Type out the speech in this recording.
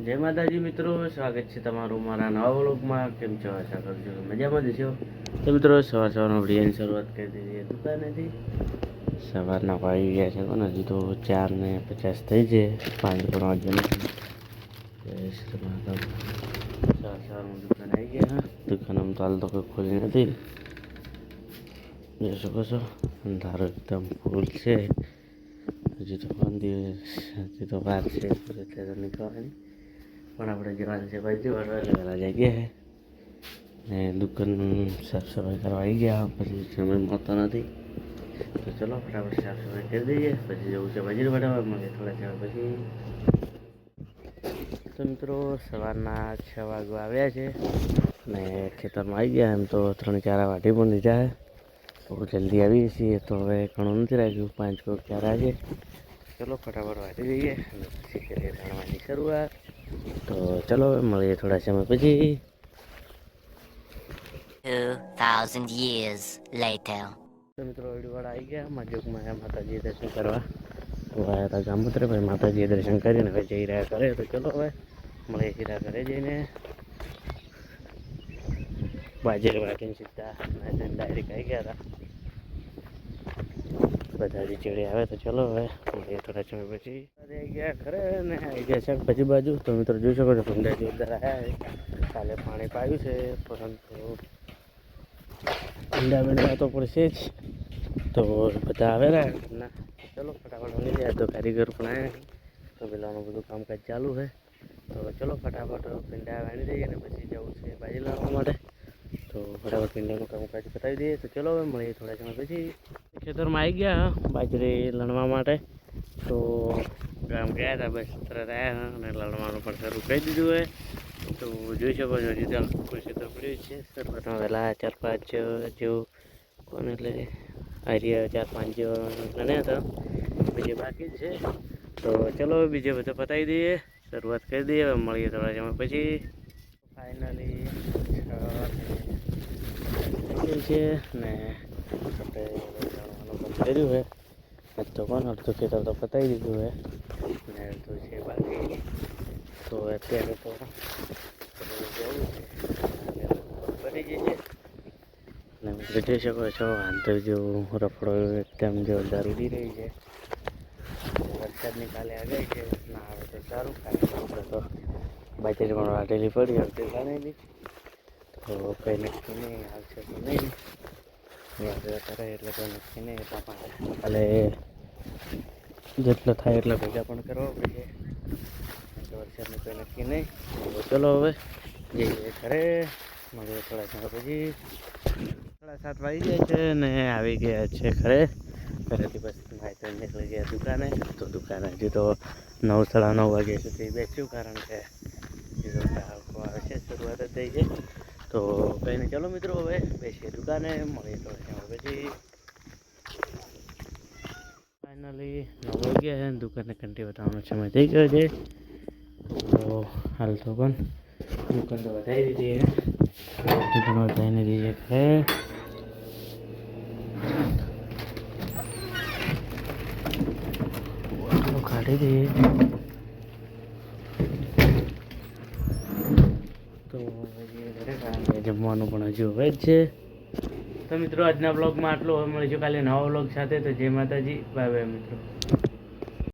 જય માતાજી મિત્રો, સ્વાગત છે તમારું મારા નવા વ્લોગમાં. કેમ છો? આશા કરું છું મજામાં જ છો. તો મિત્રો સવારના વિડીયોની શરૂઆત કરી દીધી દુકાનેથી. સવારના વાગી ગયા છે કોને, હજી તો 4:50 થઈ છે. 5 પણ વાગ્યો નથી. સવારમાં દુકાન આવી ગયા. દુકાનમાં તો હાલ તો કોઈ ખોલી નથી. જોઈ શકો છો અંધારો એકદમ ફૂલ છે. હજી તો 5 દિવસ હજી તો વાર છે એટલે નીકળવાની. પણ આપણે જવાનું છે બાજુ વાળવા એટલે વહેલા જઈ ગયા છે ને દુકાન સાફ સફાઈ કરવા આવી ગયા. પછી સમય મળતો નથી તો ચલો ફટાફટ સાફ સફાઈ કરી દઈએ. પછી જવું છે બાજરી વાળવા મળે થોડા સમય પછી. તો મિત્રો સવારના 6 વાગવા આવ્યા છે ને ખેતરમાં આવી ગયા. એમ તો 3-4 વાઢી પણ લીધા છે. બહુ જલ્દી આવીએ છીએ તો હવે ઘણું નથી રાખ્યું. 5 ક્યારા છે. ચલો ફટાફટ વાઢી દઈએ અને પછી કરીએ ભણવાની શરૂઆત. તો ચલો મળીએ થોડા સમય પછી. 2000 years later. તો મિત્રો અડીવાળા આવી ગયા. માજોકમાં માતાજીએ દર્શન કરવા તો આવ્યા હતા ગામોત્રે. ભાઈ માતાજીએ દર્શન કરીને હવે જઈ રહ્યા કરે. તો ચલો હવે મળીએ સીધા ઘરે જઈને. બાજરી વાટીને સીધા ડાયરેક્ટ આવી ગયા હતા. બધા ચેડે આવે તો ચલો હવે મળીએ થોડા સમય પછી. આવી ગયા ઘરે ને આવી ગયા શાકભાજી બાજુ. તો મિત્રો જોઈ શકો છો ભૂંડા જોરદાર આવ્યા છે. કાલે પાણી પાયું છે પરંતુ ભૂંડા તો પડશે જ. તો બધા આવે ને ના ચલો ફટાફટ મળી જાય. તો કારીગર પણ આવ્યા તો પેલાનું બધું કામકાજ ચાલુ છે. તો ચલો ફટાફટ ભીંડા વાણી દઈએ ને પછી જવું છે બાજી લાવવા માટે. તો ફટાફટ ભીંડાનું કામકાજ બતાવી દઈએ. તો ચલો હવે મળીએ થોડા સમય પછી. ખેતરમાં આવી ગયા બાજરી લણવા માટે. તો ગામ ગયા હતા બસ તરત આવ્યા અને લણવાનું પણ શરૂ કરી દીધું હોય. તો જોઈ શકો છો હજી તો કોઈ ખેતર પડ્યું છે. શરૂઆતમાં વહેલા 4-5 જેવું કોણ એટલે આર્ય 4-5 જેવો ગણ્યા હતા. બીજે બાકી જ છે. તો ચલો બીજે બધું પતાવી દઈએ. શરૂઆત કરી દઈએ. હવે મળીએ થોડા સમય પછી. ફાઇનલી છે ને આપણે જણવાનું બંધ કર્યું છે. આજ તો કોણ અડધું ખેતર તો પતાવી દીધું છે ને અડધું છે બાકી. તો અત્યારે તો જવું છે બની જશે ને મિત્રો જોઈ શકો છો આંતર જેવું રફડો એકદમ જોરદાર ઉડી રહી છે. વરસાદની કાલે આગાહી છે. ના આવે તો સારું. આપણે તો બાજરી પણ વાટેલી પડી આવતી જાણેલી. તો કંઈ નક્કી નહીં આવશે તો નહીં કરે એટલે કંઈ નક્કી નહીં. એટલા માટે કાલે જેટલો થાય એટલા ભેગા પણ કરવા પડશે. વરસાદનું કંઈ નક્કી નહીં. ચલો હવે જઈએ ઘરે મળીએ થોડા સમય પછી. 7:30 વાગી ગયા છે ને આવી ગયા છે ઘરે. ઘરેથી બસ નાઈ તો નીકળી ગયા દુકાને. તો દુકાને હજી તો 9-9:30 વાગ્યા સુધી બેસ્યું કારણ કે ગ્રાહકો આવે છે. શરૂઆત જ થઈ છે. તો કંઈ નહીં ચલો મિત્રો હવે બેસીએ દુકાને મળીએ થોડા સમય પછી. ફાઇનલી 9 વાગ્યા છે. દુકાને ઘંટી બતાવવાનો સમય થઈ ગયો છે. તો હાલ તો પણ દુકાન તો વધારી દીધી છે. દુકાન વધારીને દીધી છે કાઢી દઈએ. તો જમવાનું પણ હજુ હવે જ છે. તો મિત્રો આજના બ્લોગમાં આટલું. હવે મળીશું કાલે નવા બ્લોગ સાથે. તો જય માતાજી, બાય બાય મિત્રો.